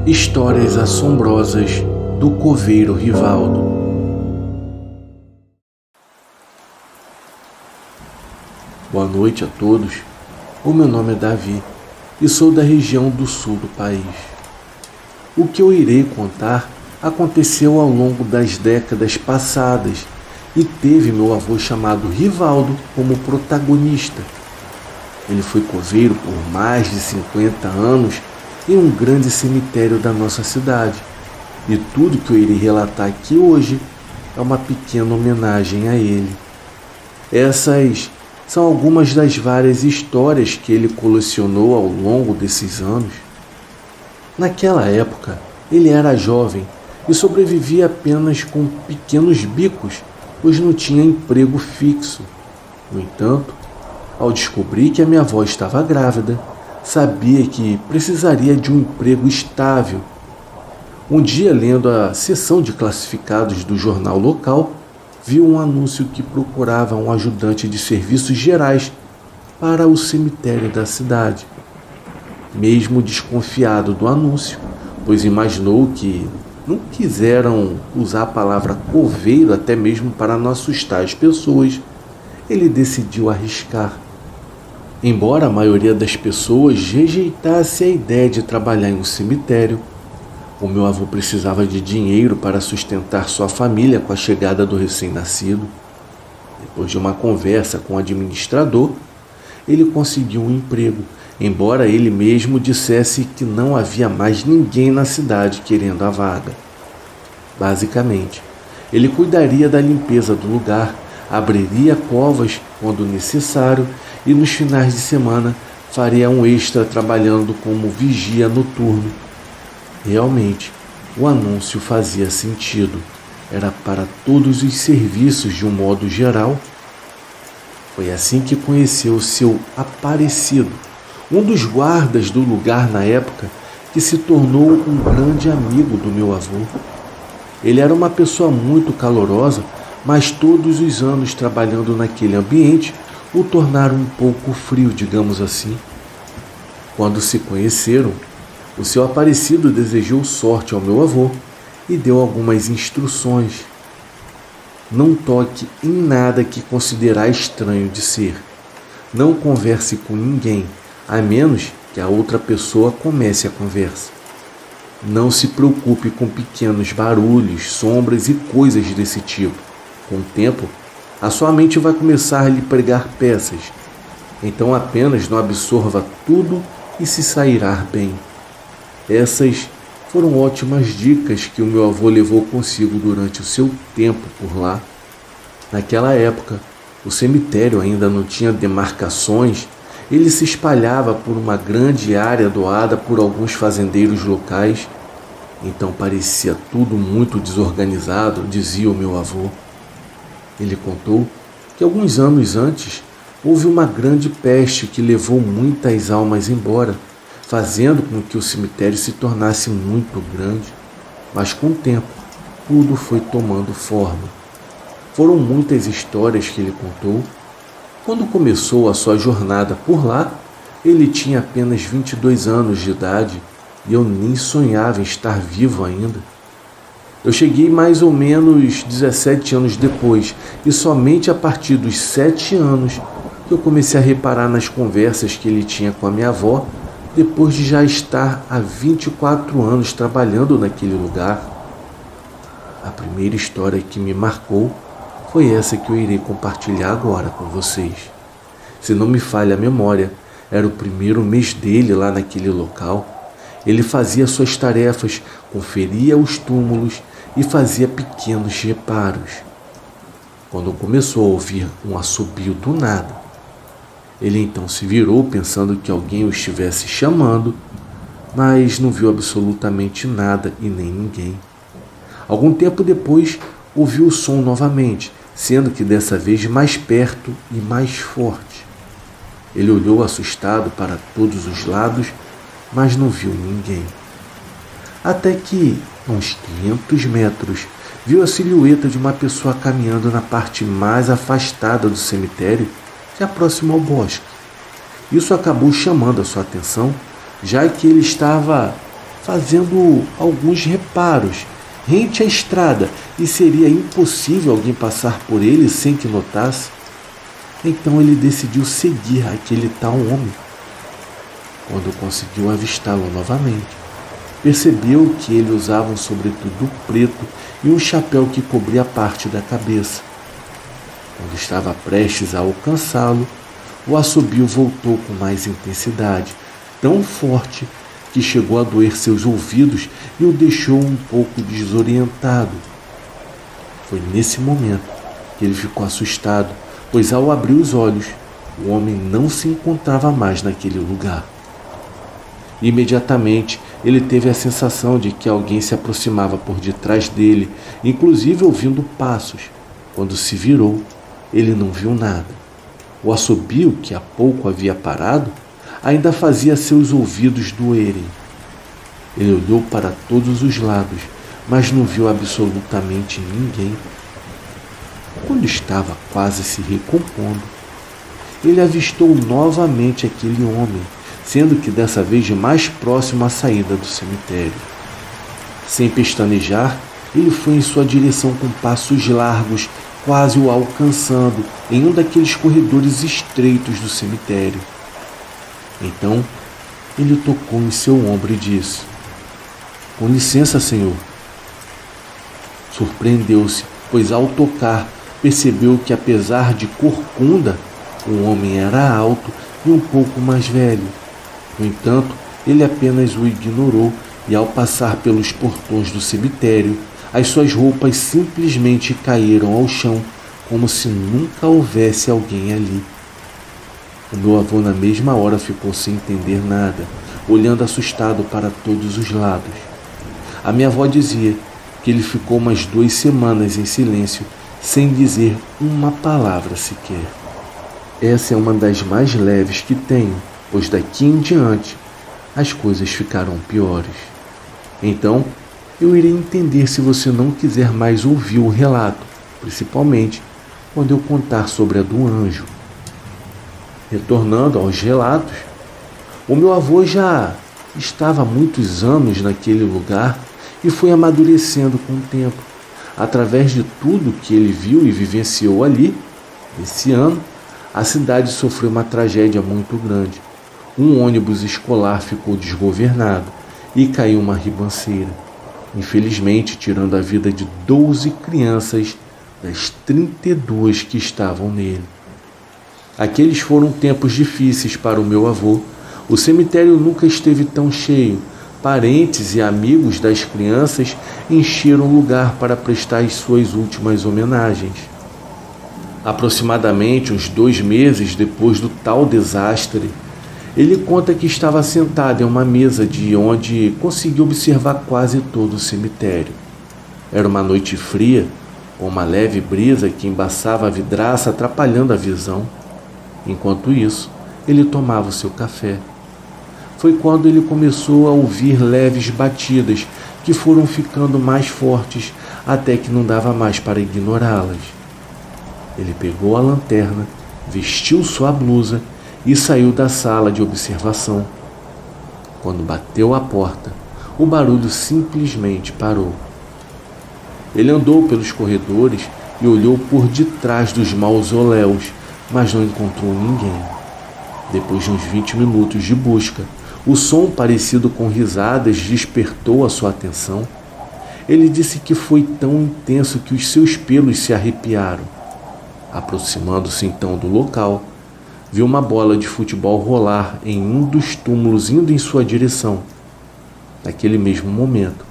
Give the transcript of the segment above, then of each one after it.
Histórias assombrosas do Coveiro Rivaldo. Boa noite a todos. O meu nome é Davi e sou da região do sul do país. O que eu irei contar aconteceu ao longo das décadas passadas e teve meu avô chamado Rivaldo como protagonista. Ele foi coveiro por mais de 50 anos em um grande cemitério da nossa cidade. E tudo que eu irei relatar aqui hoje é uma pequena homenagem a ele. Essas são algumas das várias histórias que ele colecionou ao longo desses anos. Naquela época, ele era jovem e sobrevivia apenas com pequenos bicos, pois não tinha emprego fixo. No entanto, ao descobrir que a minha avó estava grávida, sabia que precisaria de um emprego estável. Um dia, lendo a seção de classificados do jornal local, viu um anúncio que procurava um ajudante de serviços gerais para o cemitério da cidade. Mesmo desconfiado do anúncio, pois imaginou que não quiseram usar a palavra coveiro até mesmo para não assustar as pessoas, ele decidiu arriscar. Embora a maioria das pessoas rejeitasse a ideia de trabalhar em um cemitério, o meu avô precisava de dinheiro para sustentar sua família com a chegada do recém-nascido. Depois de uma conversa com o administrador, ele conseguiu um emprego, embora ele mesmo dissesse que não havia mais ninguém na cidade querendo a vaga. Basicamente, ele cuidaria da limpeza do lugar, abriria covas quando necessário e nos finais de semana faria um extra trabalhando como vigia noturno. Realmente, o anúncio fazia sentido. Era para todos os serviços de um modo geral. Foi assim que conheceu seu Aparecido, um dos guardas do lugar na época, que se tornou um grande amigo do meu avô. Ele era uma pessoa muito calorosa, mas todos os anos trabalhando naquele ambiente o tornaram um pouco frio, digamos assim. Quando se conheceram, o seu Aparecido desejou sorte ao meu avô e deu algumas instruções. Não toque em nada que considerar estranho de ser. Não converse com ninguém, a menos que a outra pessoa comece a conversa. Não se preocupe com pequenos barulhos, sombras e coisas desse tipo. Com o tempo, a sua mente vai começar a lhe pregar peças. Então apenas não absorva tudo e se sairá bem. Essas foram ótimas dicas que o meu avô levou consigo durante o seu tempo por lá. Naquela época, o cemitério ainda não tinha demarcações. Ele se espalhava por uma grande área doada por alguns fazendeiros locais. Então parecia tudo muito desorganizado, dizia o meu avô. Ele contou que alguns anos antes houve uma grande peste que levou muitas almas embora, fazendo com que o cemitério se tornasse muito grande. Mas com o tempo, tudo foi tomando forma. Foram muitas histórias que ele contou. Quando começou a sua jornada por lá, ele tinha apenas 22 anos de idade e eu nem sonhava em estar vivo ainda. Eu cheguei mais ou menos 17 anos depois e somente a partir dos 7 anos que eu comecei a reparar nas conversas que ele tinha com a minha avó, depois de já estar há 24 anos trabalhando naquele lugar. A primeira história que me marcou foi essa que eu irei compartilhar agora com vocês. Se não me falha a memória, era o primeiro mês dele lá naquele local. Ele fazia suas tarefas, conferia os túmulos e fazia pequenos reparos. Quando começou a ouvir um assobio do nada, ele então se virou pensando que alguém o estivesse chamando, mas não viu absolutamente nada e nem ninguém. Algum tempo depois, ouviu o som novamente, sendo que dessa vez mais perto e mais forte. Ele olhou assustado para todos os lados, mas não viu ninguém. Até que, a uns 500 metros, viu a silhueta de uma pessoa caminhando na parte mais afastada do cemitério, que é próximo ao bosque. Isso acabou chamando a sua atenção, já que ele estava fazendo alguns reparos rente à estrada, e seria impossível alguém passar por ele sem que notasse. Então ele decidiu seguir aquele tal homem. Quando conseguiu avistá-lo novamente, percebeu que ele usava um sobretudo preto e um chapéu que cobria parte da cabeça. Quando estava prestes a alcançá-lo, o assobio voltou com mais intensidade, tão forte que chegou a doer seus ouvidos e o deixou um pouco desorientado. Foi nesse momento que ele ficou assustado, pois ao abrir os olhos, o homem não se encontrava mais naquele lugar. Imediatamente, ele teve a sensação de que alguém se aproximava por detrás dele, inclusive ouvindo passos. Quando se virou, ele não viu nada. O assobio, que há pouco havia parado, ainda fazia seus ouvidos doerem. Ele olhou para todos os lados, mas não viu absolutamente ninguém. Quando estava quase se recompondo, ele avistou novamente aquele homem, sendo que dessa vez mais próximo à saída do cemitério. Sem pestanejar, ele foi em sua direção com passos largos, quase o alcançando em um daqueles corredores estreitos do cemitério. Então, ele tocou em seu ombro e disse: "Com licença, senhor." Surpreendeu-se, pois ao tocar, percebeu que apesar de corcunda, o homem era alto e um pouco mais velho. No entanto, ele apenas o ignorou e ao passar pelos portões do cemitério, as suas roupas simplesmente caíram ao chão, como se nunca houvesse alguém ali. O meu avô na mesma hora ficou sem entender nada, olhando assustado para todos os lados. A minha avó dizia que ele ficou umas 2 semanas em silêncio, sem dizer uma palavra sequer. Essa é uma das mais leves que tenho, pois daqui em diante as coisas ficarão piores. Então, eu irei entender se você não quiser mais ouvir o relato, principalmente quando eu contar sobre a do anjo. Retornando aos relatos, o meu avô já estava há muitos anos naquele lugar e foi amadurecendo com o tempo. Através de tudo que ele viu e vivenciou ali, esse ano, a cidade sofreu uma tragédia muito grande. Um ônibus escolar ficou desgovernado e caiu uma ribanceira, infelizmente tirando a vida de 12 crianças das 32 que estavam nele. Aqueles foram tempos difíceis para o meu avô. O cemitério nunca esteve tão cheio. Parentes e amigos das crianças encheram o lugar para prestar as suas últimas homenagens. Aproximadamente uns 2 meses depois do tal desastre, ele conta que estava sentado em uma mesa de onde conseguiu observar quase todo o cemitério. Era uma noite fria, com uma leve brisa que embaçava a vidraça, atrapalhando a visão. Enquanto isso, ele tomava o seu café. Foi quando ele começou a ouvir leves batidas que foram ficando mais fortes até que não dava mais para ignorá-las. Ele pegou a lanterna, vestiu sua blusa e saiu da sala de observação. Quando bateu a porta, o barulho simplesmente parou. Ele andou pelos corredores e olhou por detrás dos mausoléus, mas não encontrou ninguém. Depois de uns 20 minutos de busca, o som parecido com risadas despertou a sua atenção. Ele disse que foi tão intenso que os seus pelos se arrepiaram. Aproximando-se então do local, viu uma bola de futebol rolar em um dos túmulos indo em sua direção. Naquele mesmo momento,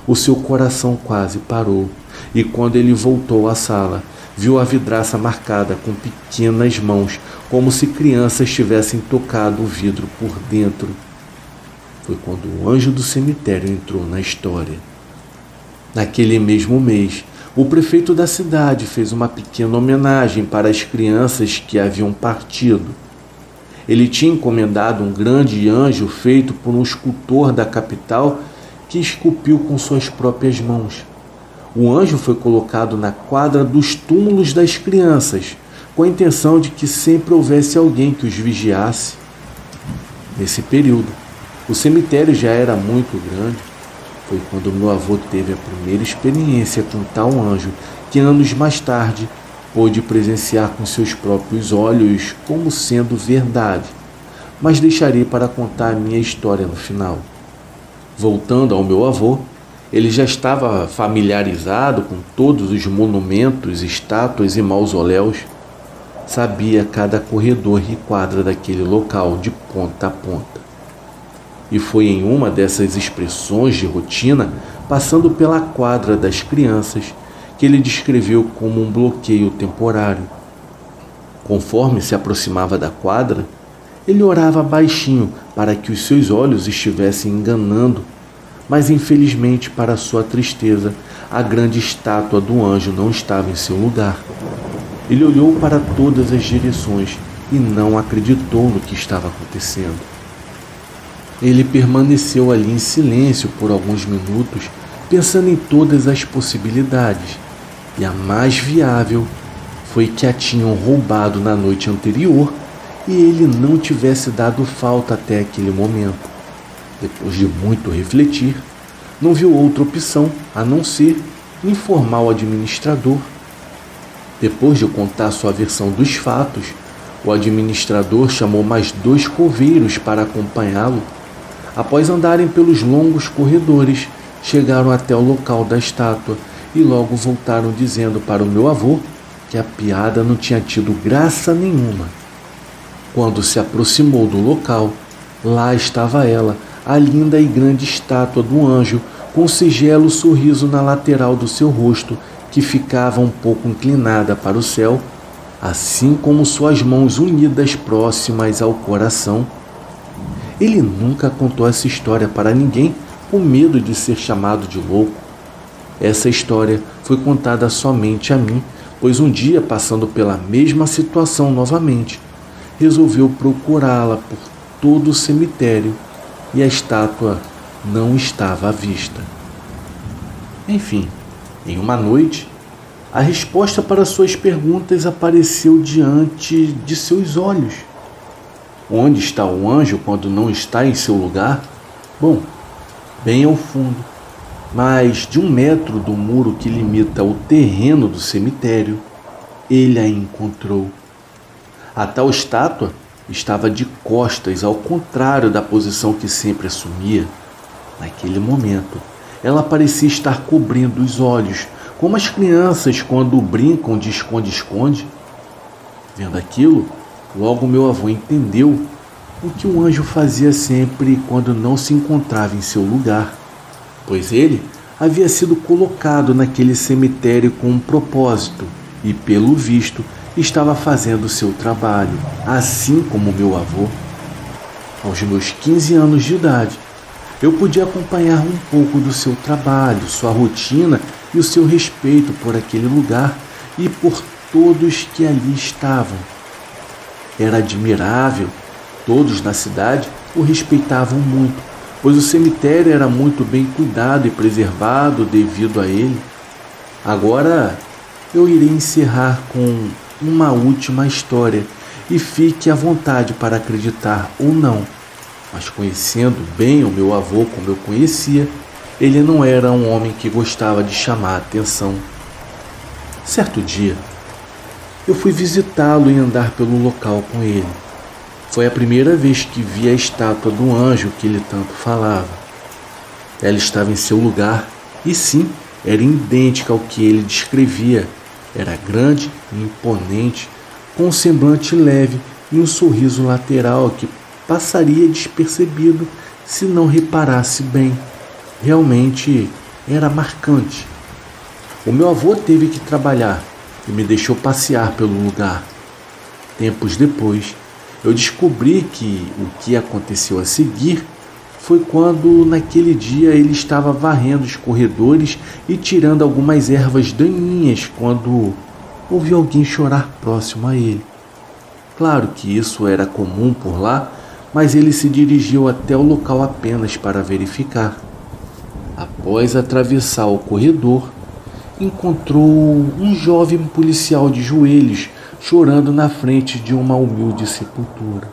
o seu coração quase parou, e quando ele voltou à sala, viu a vidraça marcada com pequenas mãos, como se crianças tivessem tocado o vidro por dentro. Foi quando o anjo do cemitério entrou na história. Naquele mesmo mês, o prefeito da cidade fez uma pequena homenagem para as crianças que haviam partido. Ele tinha encomendado um grande anjo feito por um escultor da capital que esculpiu com suas próprias mãos. O anjo foi colocado na quadra dos túmulos das crianças, com a intenção de que sempre houvesse alguém que os vigiasse. Nesse período, O cemitério já era muito grande. Foi quando meu avô teve a primeira experiência com tal anjo que anos mais tarde pôde presenciar com seus próprios olhos como sendo verdade. Mas deixarei para contar a minha história no final. Voltando ao meu avô, ele já estava familiarizado com todos os monumentos, estátuas e mausoléus. Sabia cada corredor e quadra daquele local de ponta a ponta. E foi em uma dessas expressões de rotina, passando pela quadra das crianças, que ele descreveu como um bloqueio temporário. Conforme se aproximava da quadra, ele orava baixinho para que os seus olhos estivessem enganando, mas infelizmente, para sua tristeza, a grande estátua do anjo não estava em seu lugar. Ele olhou para todas as direções e não acreditou no que estava acontecendo. Ele permaneceu ali em silêncio por alguns minutos, pensando em todas as possibilidades, e a mais viável foi que a tinham roubado na noite anterior e ele não tivesse dado falta até aquele momento. Depois de muito refletir, não viu outra opção a não ser informar o administrador. Depois de contar sua versão dos fatos, o administrador chamou mais 2 coveiros para acompanhá-lo. Após andarem pelos longos corredores, chegaram até o local da estátua e logo voltaram dizendo para o meu avô que a piada não tinha tido graça nenhuma. Quando se aproximou do local, lá estava ela, a linda e grande estátua do anjo, com um singelo sorriso na lateral do seu rosto, que ficava um pouco inclinada para o céu, assim como suas mãos unidas próximas ao coração. Ele nunca contou essa história para ninguém, com medo de ser chamado de louco. Essa história foi contada somente a mim, pois um dia, passando pela mesma situação novamente, resolveu procurá-la por todo o cemitério e a estátua não estava à vista. Enfim, em uma noite, a resposta para suas perguntas apareceu diante de seus olhos. Onde está o anjo quando não está em seu lugar? Bom, bem ao fundo, mais de 1 metro do muro que limita o terreno do cemitério, ele a encontrou. A tal estátua estava de costas, ao contrário da posição que sempre assumia. Naquele momento, ela parecia estar cobrindo os olhos, como as crianças quando brincam de esconde-esconde. Vendo aquilo, logo meu avô entendeu o que o anjo fazia sempre quando não se encontrava em seu lugar, pois ele havia sido colocado naquele cemitério com um propósito e, pelo visto, estava fazendo seu trabalho, assim como meu avô. Aos meus 15 anos de idade, eu podia acompanhar um pouco do seu trabalho, sua rotina e o seu respeito por aquele lugar e por todos que ali estavam. Era admirável, todos na cidade o respeitavam muito, pois o cemitério era muito bem cuidado e preservado devido a ele. Agora eu irei encerrar com uma última história e fique à vontade para acreditar ou não, mas conhecendo bem o meu avô como eu conhecia, ele não era um homem que gostava de chamar a atenção. Certo dia, eu fui visitá-lo e andar pelo local com ele. Foi a primeira vez que vi a estátua do anjo que ele tanto falava. Ela estava em seu lugar e sim, era idêntica ao que ele descrevia. Era grande e imponente, com um semblante leve e um sorriso lateral que passaria despercebido se não reparasse bem. Realmente era marcante. O meu avô teve que trabalhar e me deixou passear pelo lugar. Tempos depois, eu descobri que o que aconteceu a seguir foi quando, naquele dia, ele estava varrendo os corredores e tirando algumas ervas daninhas quando ouviu alguém chorar próximo a ele. Claro que isso era comum por lá, mas ele se dirigiu até o local apenas para verificar. Após atravessar o corredor, encontrou um jovem policial de joelhos, chorando na frente de uma humilde sepultura.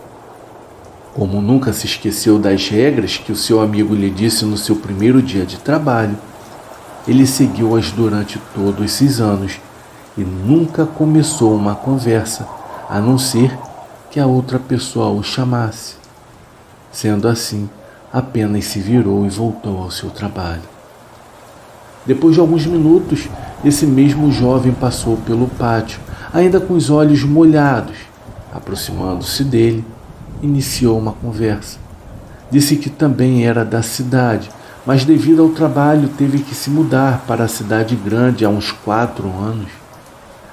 Como nunca se esqueceu das regras que o seu amigo lhe disse no seu primeiro dia de trabalho, ele seguiu-as durante todos esses anos e nunca começou uma conversa, a não ser que a outra pessoa o chamasse. Sendo assim, apenas se virou e voltou ao seu trabalho. Depois de alguns minutos, esse mesmo jovem passou pelo pátio, ainda com os olhos molhados. Aproximando-se dele, iniciou uma conversa. Disse que também era da cidade, mas devido ao trabalho teve que se mudar para a cidade grande há uns 4 anos.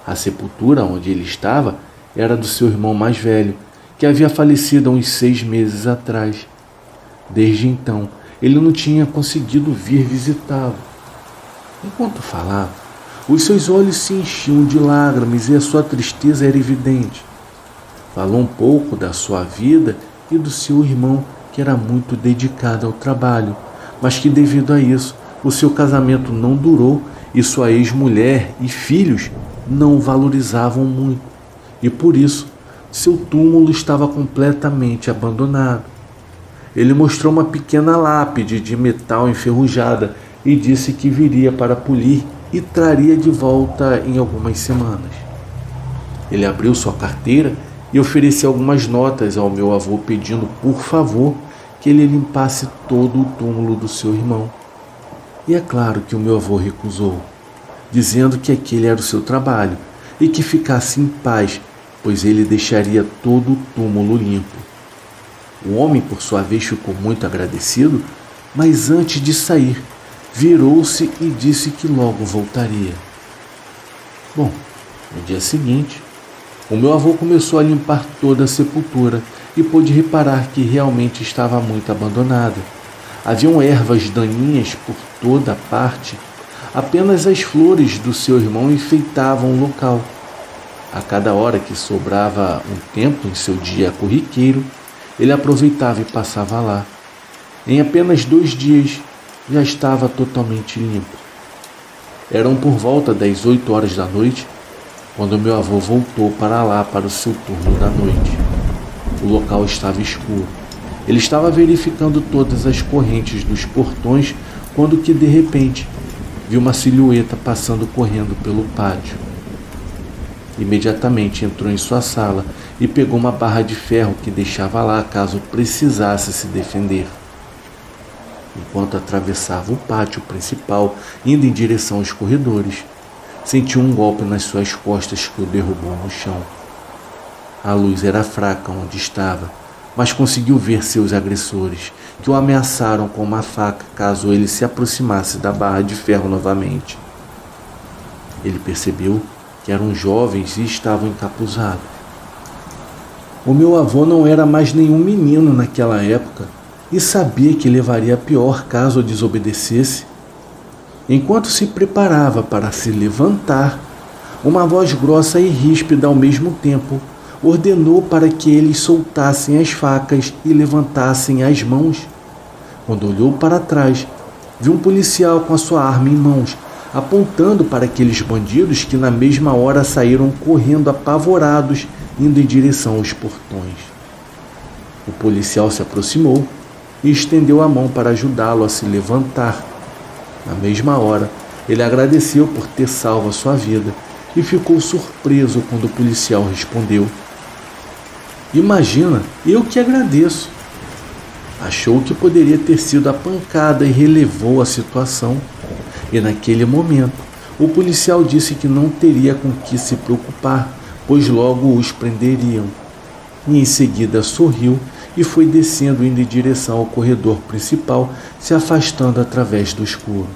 A sepultura onde ele estava era do seu irmão mais velho, que havia falecido há uns 6 meses atrás. Desde então, ele não tinha conseguido vir visitá-lo. Enquanto falava, os seus olhos se enchiam de lágrimas e a sua tristeza era evidente. Falou um pouco da sua vida e do seu irmão, que era muito dedicado ao trabalho, mas que devido a isso, o seu casamento não durou e sua ex-mulher e filhos não o valorizavam muito, e por isso seu túmulo estava completamente abandonado. Ele mostrou uma pequena lápide de metal enferrujada e disse que viria para polir e traria de volta em algumas semanas. Ele abriu sua carteira e ofereceu algumas notas ao meu avô pedindo, por favor, que ele limpasse todo o túmulo do seu irmão. E é claro que o meu avô recusou, dizendo que aquele era o seu trabalho e que ficasse em paz, pois ele deixaria todo o túmulo limpo. O homem, por sua vez, ficou muito agradecido, mas antes de sair, virou-se e disse que logo voltaria. Bom, no dia seguinte, o meu avô começou a limpar toda a sepultura e pôde reparar que realmente estava muito abandonada. Haviam ervas daninhas por toda parte. Apenas as flores do seu irmão enfeitavam o local. A cada hora que sobrava um tempo em seu dia corriqueiro, ele aproveitava e passava lá. Em apenas 2 dias, já estava totalmente limpo. Eram por volta das 8 horas da noite, quando meu avô voltou para lá para o seu turno da noite. O local estava escuro. Ele estava verificando todas as correntes dos portões quando que, de repente, viu uma silhueta passando correndo pelo pátio. Imediatamente entrou em sua sala e pegou uma barra de ferro que deixava lá caso precisasse se defender. Enquanto atravessava o pátio principal, indo em direção aos corredores, sentiu um golpe nas suas costas que o derrubou no chão. A luz era fraca onde estava, mas conseguiu ver seus agressores, que o ameaçaram com uma faca caso ele se aproximasse da barra de ferro novamente. Ele percebeu que eram jovens e estavam encapuzados. O meu avô não era mais nenhum menino naquela época e sabia que levaria a pior caso desobedecesse. Enquanto se preparava para se levantar, uma voz grossa e ríspida ao mesmo tempo ordenou para que eles soltassem as facas e levantassem as mãos. Quando olhou para trás, viu um policial com a sua arma em mãos, apontando para aqueles bandidos que na mesma hora saíram correndo apavorados, indo em direção aos portões. O policial se aproximou e estendeu a mão para ajudá-lo a se levantar. Na mesma hora, ele agradeceu por ter salvo a sua vida e ficou surpreso quando o policial respondeu: "Imagina, eu que agradeço." Achou que poderia ter sido a pancada e relevou a situação. E naquele momento, o policial disse que não teria com que se preocupar, pois logo os prenderiam. E em seguida sorriu e foi descendo indo em direção ao corredor principal, se afastando através do escuro.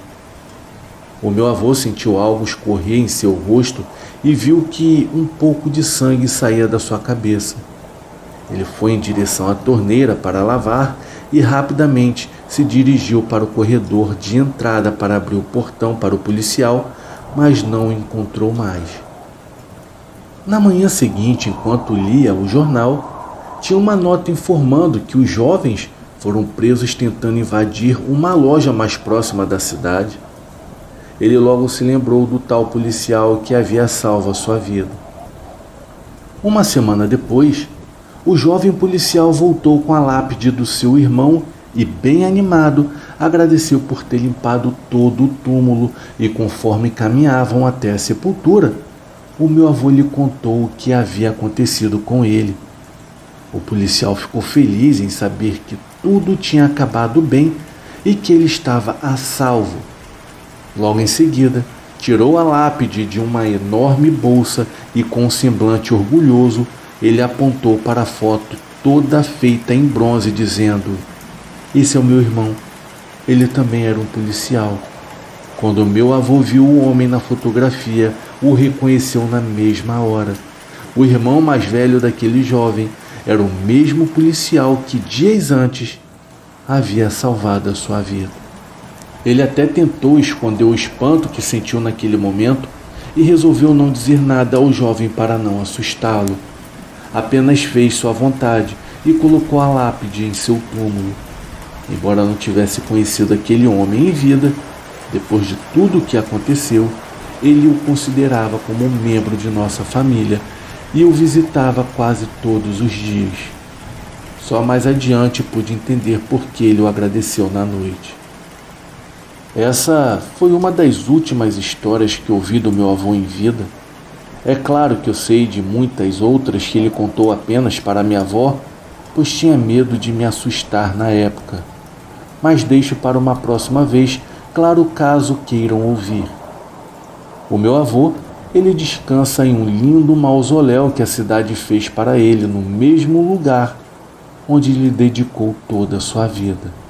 O meu avô sentiu algo escorrer em seu rosto e viu que um pouco de sangue saía da sua cabeça. Ele foi em direção à torneira para lavar e rapidamente se dirigiu para o corredor de entrada para abrir o portão para o policial, mas não o encontrou mais. Na manhã seguinte, enquanto lia o jornal, tinha uma nota informando que os jovens foram presos tentando invadir uma loja mais próxima da cidade. Ele logo se lembrou do tal policial que havia salvo a sua vida. Uma semana depois, O jovem policial voltou com a lápide do seu irmão e, bem animado, agradeceu por ter limpado todo o túmulo e, conforme caminhavam até a sepultura, o meu avô lhe contou o que havia acontecido com ele. O policial ficou feliz em saber que tudo tinha acabado bem e que ele estava a salvo. Logo em seguida, tirou a lápide de uma enorme bolsa e, com um semblante orgulhoso, ele apontou para a foto toda feita em bronze, dizendo: "Esse é o meu irmão. Ele também era um policial. Quando meu avô viu o homem na fotografia, o reconheceu na mesma hora. O irmão mais velho daquele jovem era o mesmo policial que dias antes havia salvado a sua vida." Ele até tentou esconder o espanto que sentiu naquele momento e resolveu não dizer nada ao jovem para não assustá-lo. Apenas fez sua vontade e colocou a lápide em seu túmulo. Embora não tivesse conhecido aquele homem em vida, depois de tudo o que aconteceu, ele o considerava como um membro de nossa família e o visitava quase todos os dias. Só mais adiante pude entender por que ele o agradeceu na noite. Essa foi uma das últimas histórias que ouvi do meu avô em vida. É claro que eu sei de muitas outras que ele contou apenas para minha avó, pois tinha medo de me assustar na época. Mas deixo para uma próxima vez, claro caso queiram ouvir. O meu avô, ele descansa em um lindo mausoléu que a cidade fez para ele no mesmo lugar onde lhe dedicou toda a sua vida.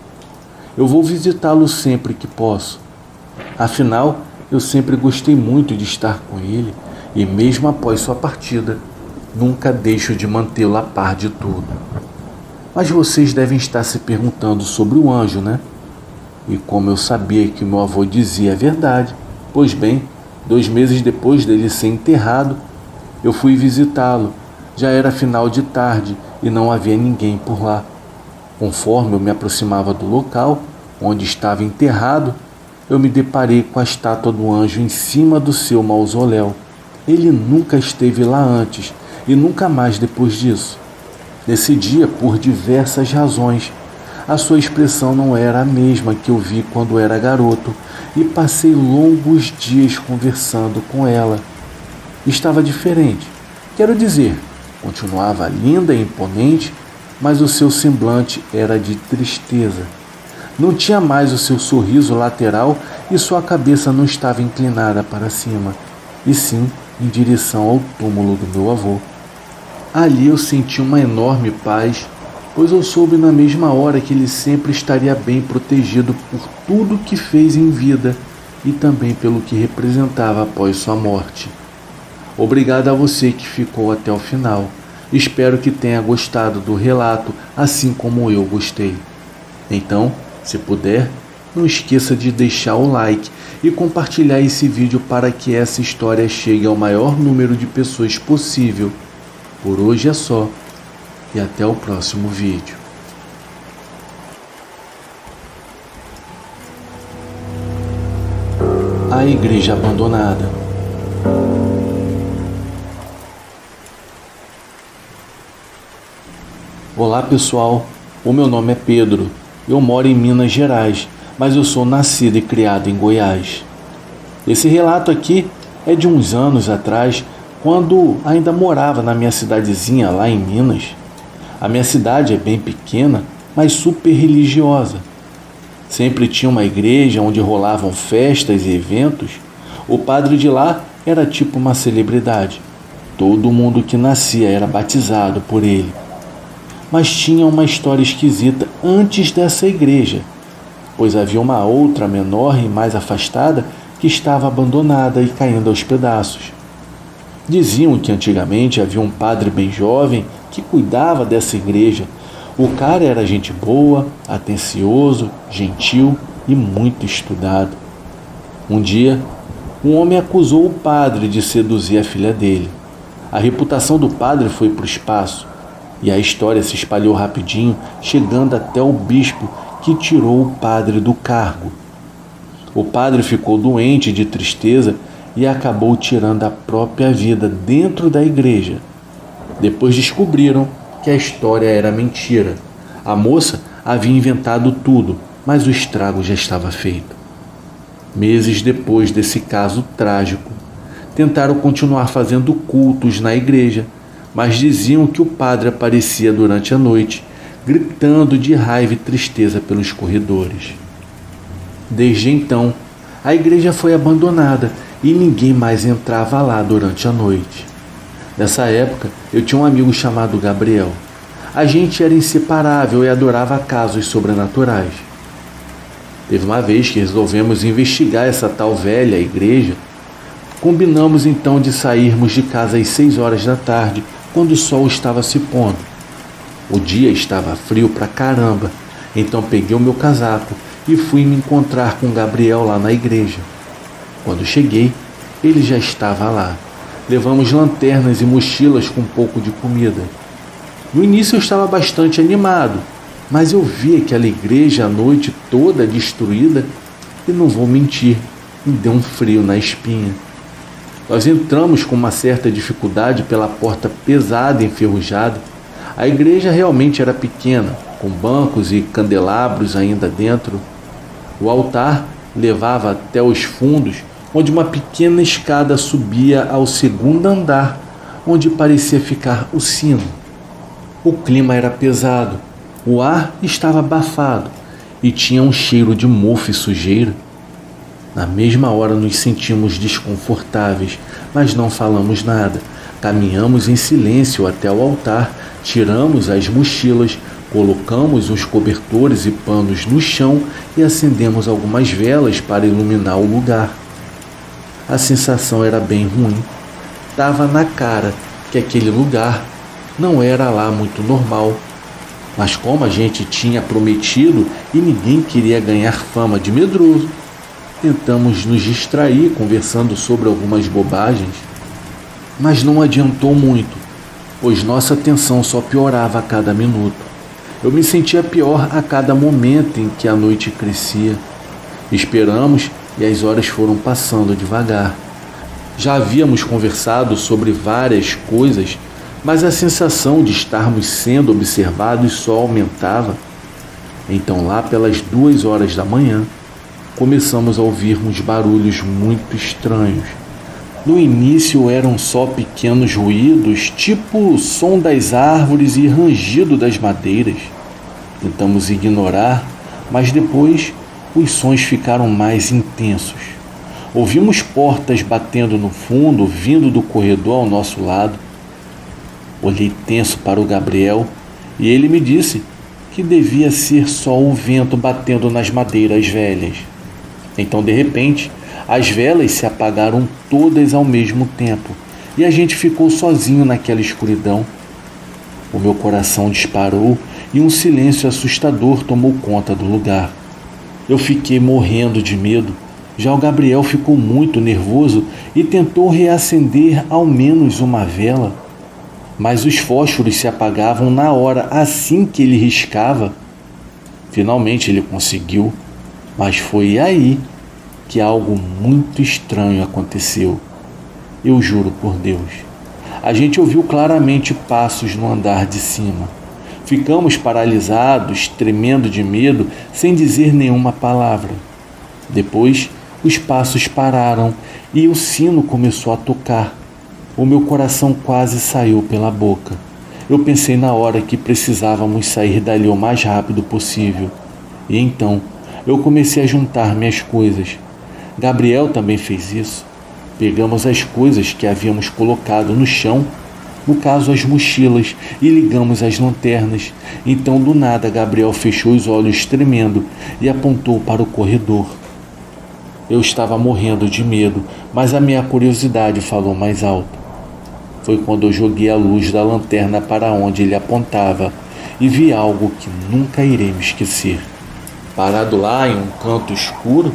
Eu vou visitá-lo sempre que posso. Afinal, eu sempre gostei muito de estar com ele e mesmo após sua partida, nunca deixo de mantê-lo a par de tudo. Mas vocês devem estar se perguntando sobre o anjo, né? E como eu sabia que meu avô dizia a verdade, pois bem, 2 meses depois dele ser enterrado, eu fui visitá-lo. Já era final de tarde e não havia ninguém por lá. Conforme eu me aproximava do local onde estava enterrado, eu me deparei com a estátua do anjo em cima do seu mausoléu. Ele nunca esteve lá antes e nunca mais depois disso. Nesse dia, por diversas razões, a sua expressão não era a mesma que eu vi quando era garoto e passei longos dias conversando com ela. Estava diferente. Quero dizer, continuava linda e imponente, mas o seu semblante era de tristeza. Não tinha mais o seu sorriso lateral e sua cabeça não estava inclinada para cima, e sim em direção ao túmulo do meu avô. Ali eu senti uma enorme paz, pois eu soube na mesma hora que ele sempre estaria bem protegido por tudo que fez em vida e também pelo que representava após sua morte. Obrigado a você que ficou até o final. Espero que tenha gostado do relato, assim como eu gostei. Então, se puder, não esqueça de deixar o like e compartilhar esse vídeo para que essa história chegue ao maior número de pessoas possível. Por hoje é só, e até o próximo vídeo. A Igreja Abandonada. Olá pessoal, o meu nome é Pedro. Eu moro em Minas Gerais, mas eu sou nascido e criado em Goiás. Esse relato aqui é de uns anos atrás, quando ainda morava na minha cidadezinha lá em Minas. A minha cidade é bem pequena, mas super religiosa. Sempre tinha uma igreja onde rolavam festas e eventos. O padre de lá era tipo uma celebridade. Todo mundo que nascia era batizado por ele. Mas tinha uma história esquisita antes dessa igreja, pois havia uma outra menor e mais afastada que estava abandonada e caindo aos pedaços. Diziam que antigamente havia um padre bem jovem que cuidava dessa igreja. O cara era gente boa, atencioso, gentil e muito estudado. Um dia, um homem acusou o padre de seduzir a filha dele. A reputação do padre foi para o espaço e a história se espalhou rapidinho, chegando até o bispo, que tirou o padre do cargo. O padre ficou doente de tristeza e acabou tirando a própria vida dentro da igreja. Depois descobriram que a história era mentira. A moça havia inventado tudo, mas o estrago já estava feito. Meses depois desse caso trágico, tentaram continuar fazendo cultos na igreja, mas diziam que o padre aparecia durante a noite, gritando de raiva e tristeza pelos corredores. Desde então, a igreja foi abandonada e ninguém mais entrava lá durante a noite. Nessa época, eu tinha um amigo chamado Gabriel. A gente era inseparável e adorava casos sobrenaturais. Teve uma vez que resolvemos investigar essa tal velha igreja. Combinamos então de sairmos de casa às 6 horas da tarde, quando o sol estava se pondo. O dia estava frio pra caramba, então peguei o meu casaco e fui me encontrar com Gabriel lá na igreja. Quando cheguei, ele já estava lá. Levamos lanternas e mochilas com um pouco de comida. No início eu estava bastante animado, mas eu vi aquela igreja a noite toda destruída e não vou mentir, me deu um frio na espinha. Nós entramos com uma certa dificuldade pela porta pesada e enferrujada. A igreja realmente era pequena, com bancos e candelabros ainda dentro. O altar levava até os fundos, onde uma pequena escada subia ao segundo andar, onde parecia ficar o sino. O clima era pesado, o ar estava abafado e tinha um cheiro de mofo e sujeira. Na mesma hora nos sentimos desconfortáveis, mas não falamos nada. Caminhamos em silêncio até o altar, tiramos as mochilas, colocamos os cobertores e panos no chão e acendemos algumas velas para iluminar o lugar. A sensação era bem ruim. Estava na cara que aquele lugar não era lá muito normal. Mas como a gente tinha prometido e ninguém queria ganhar fama de medroso, tentamos nos distrair conversando sobre algumas bobagens. Mas não adiantou muito, pois nossa tensão só piorava a cada minuto. Eu me sentia pior a cada momento em que a noite crescia. Esperamos e as horas foram passando devagar. Já havíamos conversado sobre várias coisas, mas a sensação de estarmos sendo observados só aumentava. Então, lá pelas 2 horas da manhã, começamos a ouvir uns barulhos muito estranhos. No início eram só pequenos ruídos, tipo o som das árvores e rangido das madeiras. Tentamos ignorar, mas depois os sons ficaram mais intensos. Ouvimos portas batendo no fundo, vindo do corredor ao nosso lado. Olhei tenso para o Gabriel e ele me disse que devia ser só o vento batendo nas madeiras velhas. Então, de repente, as velas se apagaram todas ao mesmo tempo e a gente ficou sozinho naquela escuridão. O meu coração disparou e um silêncio assustador tomou conta do lugar. Eu fiquei morrendo de medo. Já o Gabriel ficou muito nervoso e tentou reacender ao menos uma vela. Mas os fósforos se apagavam na hora, assim que ele riscava. Finalmente ele conseguiu, mas foi aí que algo muito estranho aconteceu. Eu juro por Deus. A gente ouviu claramente passos no andar de cima. Ficamos paralisados, tremendo de medo, sem dizer nenhuma palavra. Depois, os passos pararam e o sino começou a tocar. O meu coração quase saiu pela boca. Eu pensei na hora que precisávamos sair dali o mais rápido possível. E então, eu comecei a juntar minhas coisas. Gabriel também fez isso. Pegamos as coisas que havíamos colocado no chão, no caso as mochilas, e ligamos as lanternas. Então, do nada, Gabriel fechou os olhos tremendo e apontou para o corredor. Eu estava morrendo de medo, mas a minha curiosidade falou mais alto. Foi quando eu joguei a luz da lanterna para onde ele apontava e vi algo que nunca irei me esquecer. Parado lá em um canto escuro,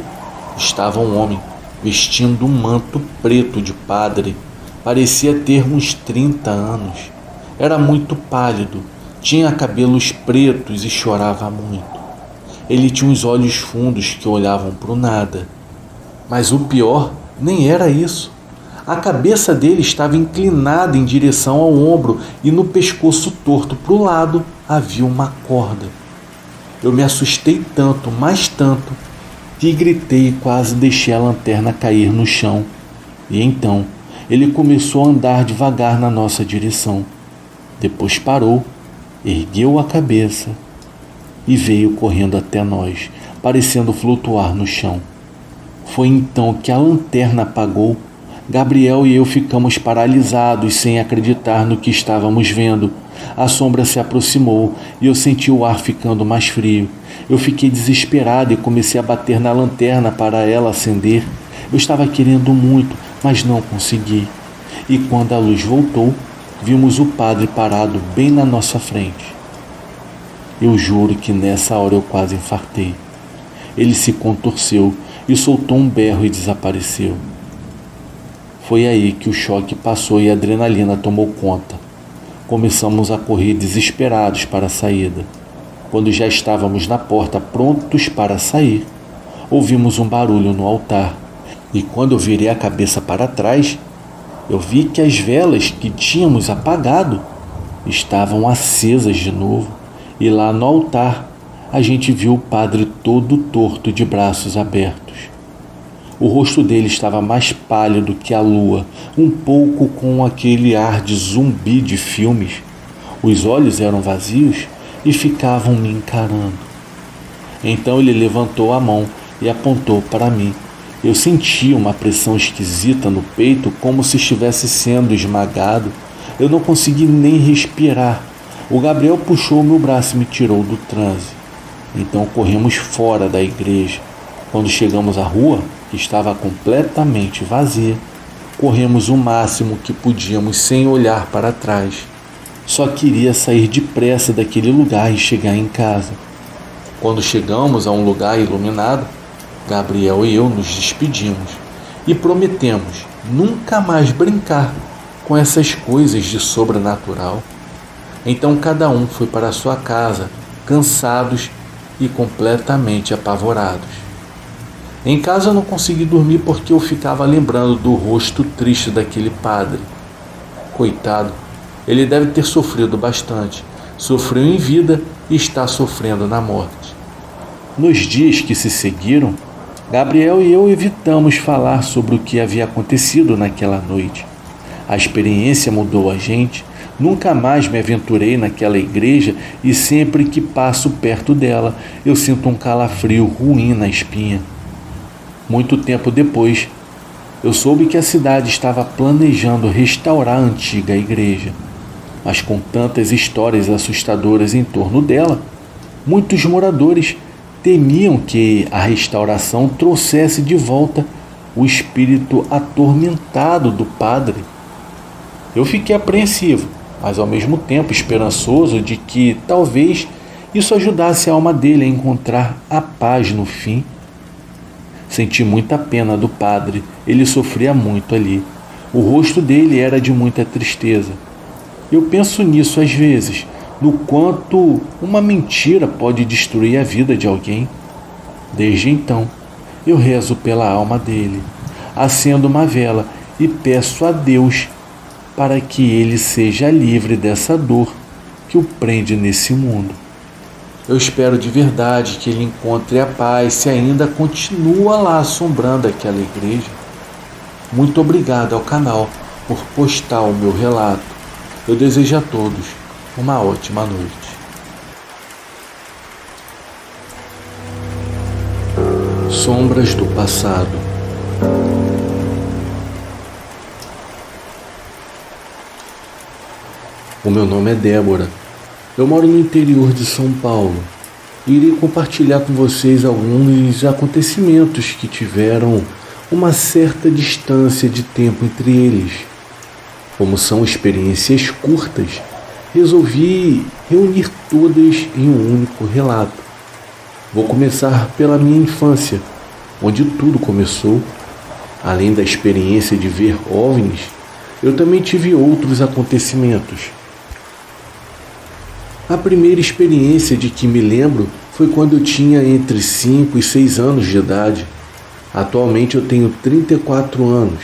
estava um homem vestindo um manto preto de padre. Parecia ter uns 30 anos. Era muito pálido, tinha cabelos pretos e chorava muito. Ele tinha os olhos fundos que olhavam para o nada. Mas o pior nem era isso. A cabeça dele estava inclinada em direção ao ombro e no pescoço torto para o lado havia uma corda. Eu me assustei tanto, mais tanto, que gritei e quase deixei a lanterna cair no chão. E então ele começou a andar devagar na nossa direção. Depois parou, ergueu a cabeça e veio correndo até nós, parecendo flutuar no chão. Foi então que a lanterna apagou. Gabriel e eu ficamos paralisados, sem acreditar no que estávamos vendo. A sombra se aproximou e eu senti o ar ficando mais frio. Eu fiquei desesperado e comecei a bater na lanterna para ela acender. Eu estava querendo muito, mas não consegui. E quando a luz voltou, vimos o padre parado bem na nossa frente. Eu juro que nessa hora eu quase infartei. Ele se contorceu e soltou um berro e desapareceu. Foi aí que o choque passou e a adrenalina tomou conta. Começamos a correr desesperados para a saída. Quando já estávamos na porta prontos para sair, ouvimos um barulho no altar. E quando eu virei a cabeça para trás, eu vi que as velas que tínhamos apagado estavam acesas de novo. E lá no altar, a gente viu o padre todo torto de braços abertos. O rosto dele estava mais pálido que a lua, um pouco com aquele ar de zumbi de filmes. Os olhos eram vazios e ficavam me encarando. Então ele levantou a mão e apontou para mim. Eu senti uma pressão esquisita no peito, como se estivesse sendo esmagado. Eu não consegui nem respirar. O Gabriel puxou meu braço e me tirou do transe. Então corremos fora da igreja. Quando chegamos à rua, que estava completamente vazia, corremos o máximo que podíamos sem olhar para trás. Só queria sair depressa daquele lugar e chegar em casa. Quando chegamos a um lugar iluminado, Gabriel e eu nos despedimos e prometemos nunca mais brincar com essas coisas de sobrenatural. Então cada um foi para a sua casa, cansados e completamente apavorados. Em casa eu não consegui dormir porque eu ficava lembrando do rosto triste daquele padre. Coitado, ele deve ter sofrido bastante. Sofreu em vida e está sofrendo na morte. Nos dias que se seguiram, Gabriel e eu evitamos falar sobre o que havia acontecido naquela noite. A experiência mudou a gente. Nunca mais me aventurei naquela igreja e sempre que passo perto dela, eu sinto um calafrio ruim na espinha. Muito tempo depois, eu soube que a cidade estava planejando restaurar a antiga igreja. Mas com tantas histórias assustadoras em torno dela, muitos moradores temiam que a restauração trouxesse de volta o espírito atormentado do padre. Eu fiquei apreensivo, mas ao mesmo tempo esperançoso de que talvez isso ajudasse a alma dele a encontrar a paz no fim. Senti muita pena do padre, ele sofria muito ali. O rosto dele era de muita tristeza. Eu penso nisso às vezes, no quanto uma mentira pode destruir a vida de alguém. Desde então, eu rezo pela alma dele, acendo uma vela e peço a Deus para que ele seja livre dessa dor que o prende nesse mundo. Eu espero de verdade que ele encontre a paz se ainda continua lá assombrando aquela igreja. Muito obrigado ao canal por postar o meu relato. Eu desejo a todos uma ótima noite. Sombras do passado. O meu nome é Débora. Eu moro no interior de São Paulo e irei compartilhar com vocês alguns acontecimentos que tiveram uma certa distância de tempo entre eles. Como são experiências curtas, resolvi reunir todas em um único relato. Vou começar pela minha infância, onde tudo começou. Além da experiência de ver OVNIs, eu também tive outros acontecimentos. A primeira experiência de que me lembro foi quando eu tinha entre 5 e 6 anos de idade. Atualmente eu tenho 34 anos.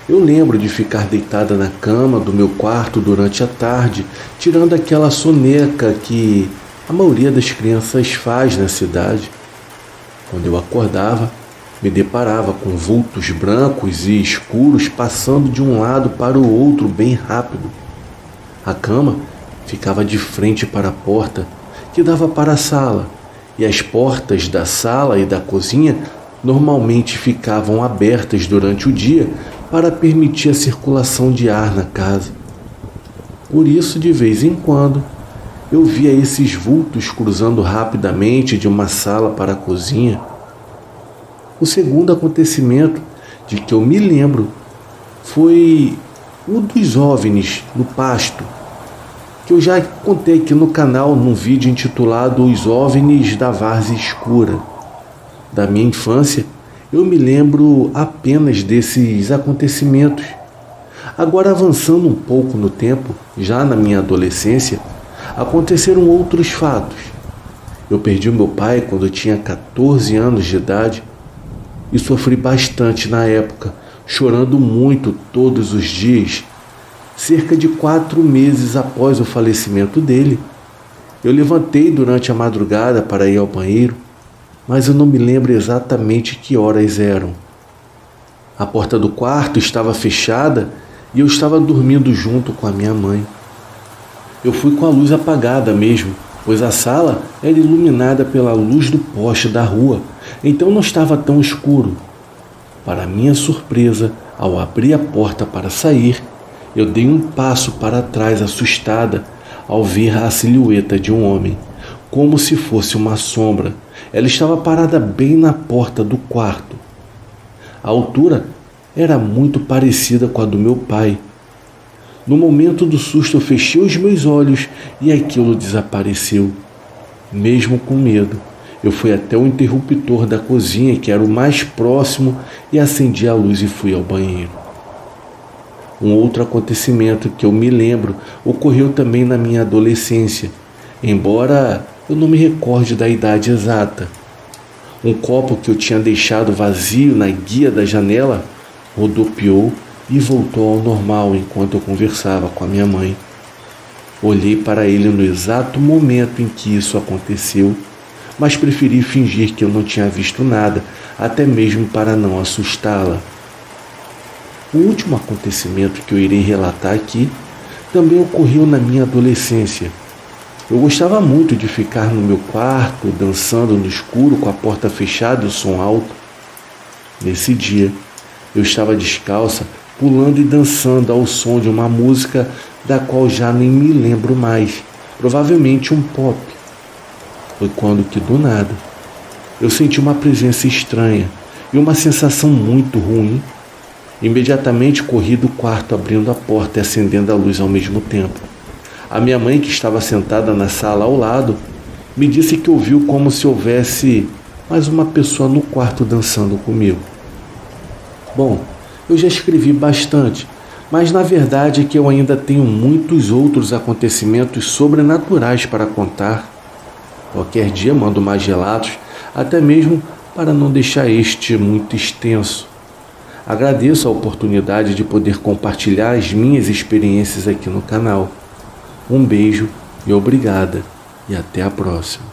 Eu lembro de ficar deitada na cama do meu quarto durante a tarde, tirando aquela soneca que a maioria das crianças faz na cidade. Quando eu acordava, me deparava com vultos brancos e escuros passando de um lado para o outro bem rápido. A cama ficava de frente para a porta que dava para a sala, e as portas da sala e da cozinha normalmente ficavam abertas durante o dia para permitir a circulação de ar na casa. Por isso, de vez em quando, eu via esses vultos cruzando rapidamente de uma sala para a cozinha. O segundo acontecimento de que eu me lembro foi o dos OVNIs no pasto, que eu já contei aqui no canal num vídeo intitulado Os OVNIs da Várzea Escura. Da minha infância, eu me lembro apenas desses acontecimentos. Agora, avançando um pouco no tempo, já na minha adolescência, aconteceram outros fatos. Eu perdi o meu pai quando eu tinha 14 anos de idade e sofri bastante na época, chorando muito todos os dias. Cerca de 4 meses após o falecimento dele, eu levantei durante a madrugada para ir ao banheiro, mas eu não me lembro exatamente que horas eram. A porta do quarto estava fechada e eu estava dormindo junto com a minha mãe. Eu fui com a luz apagada mesmo, pois a sala era iluminada pela luz do poste da rua, então não estava tão escuro. Para minha surpresa, ao abrir a porta para sair, eu dei um passo para trás assustada ao ver a silhueta de um homem, como se fosse uma sombra. Ela estava parada bem na porta do quarto. A altura era muito parecida com a do meu pai. No momento do susto, eu fechei os meus olhos e aquilo desapareceu. Mesmo com medo, eu fui até o interruptor da cozinha, que era o mais próximo, e acendi a luz e fui ao banheiro. Um outro acontecimento que eu me lembro ocorreu também na minha adolescência, embora eu não me recorde da idade exata. Um copo que eu tinha deixado vazio na guia da janela rodopiou e voltou ao normal enquanto eu conversava com a minha mãe. Olhei para ele no exato momento em que isso aconteceu, mas preferi fingir que eu não tinha visto nada, até mesmo para não assustá-la. O último acontecimento que eu irei relatar aqui também ocorreu na minha adolescência. Eu gostava muito de ficar no meu quarto, dançando no escuro com a porta fechada e o som alto. Nesse dia, eu estava descalça, pulando e dançando ao som de uma música da qual já nem me lembro mais, provavelmente um pop. Foi quando que, do nada, eu senti uma presença estranha e uma sensação muito ruim. Imediatamente corri do quarto, abrindo a porta e acendendo a luz ao mesmo tempo. A minha mãe, que estava sentada na sala ao lado, me disse que ouviu como se houvesse mais uma pessoa no quarto dançando comigo. Bom, eu já escrevi bastante, mas na verdade é que eu ainda tenho muitos outros acontecimentos sobrenaturais para contar. Qualquer dia mando mais relatos, até mesmo para não deixar este muito extenso. Agradeço a oportunidade de poder compartilhar as minhas experiências aqui no canal. Um beijo e obrigada, e até a próxima.